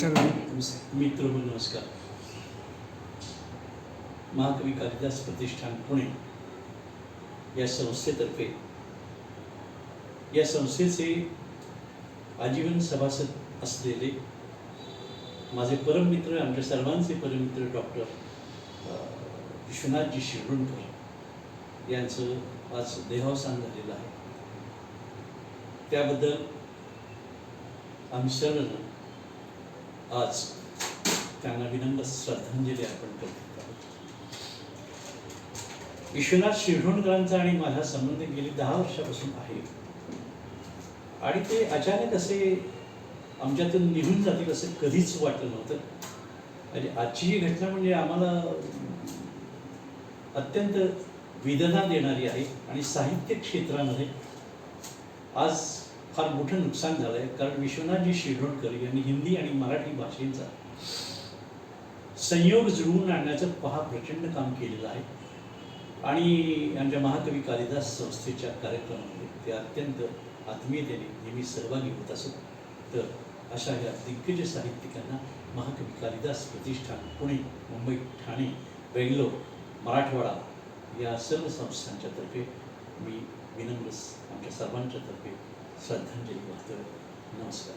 मित्र नमस्कार. महाकवी कालिदास प्रतिष्ठान पुणे या संस्थेतर्फे या संस्थेचे आजीवन सभासद असलेले माझे परममित्र, आमच्या सर्वांचे परममित्र डॉक्टर विश्वनाथजी शिरढोणकर यांचं आज देहावसान झालेलं आहे. त्याबद्दल आम्ही सर्व आज त्यांना विनम्र श्रद्धांजली अर्पण करत आहोत. विश्वनाथ शिरढोणकरांचा आणि माझा संबंध गेली 10 वर्षापासून आहे आणि ते अचानक असे आमच्यातून निघून जातील असं कधीच वाटलं नव्हतं. आणि आजची ही घटना म्हणजे आम्हाला अत्यंत वेदना देणारी आहे आणि साहित्य क्षेत्रामध्ये आज फार मोठं नुकसान झालं आहे. कारण विश्वनाथजी शिरढोणकर यांनी हिंदी आणि मराठी भाषेचा संयोग जुळवून आणण्याचं प्रचंड काम केलेलं आहे आणि आमच्या महाकवी कालिदास संस्थेच्या कार्यक्रमामध्ये ते अत्यंत आत्मीयतेने नेहमी सहभागी होत असत. तर अशा या दिग्गज साहित्यिकांना महाकवी कालिदास प्रतिष्ठान पुणे, मुंबई, ठाणे, बेंगलोर, मराठवाडा या सर्व संस्थांच्या तर्फे मी विनम्र आमच्या सर्वांच्या तर्फे श्रद्धांजली वाहतो. नमस्कार.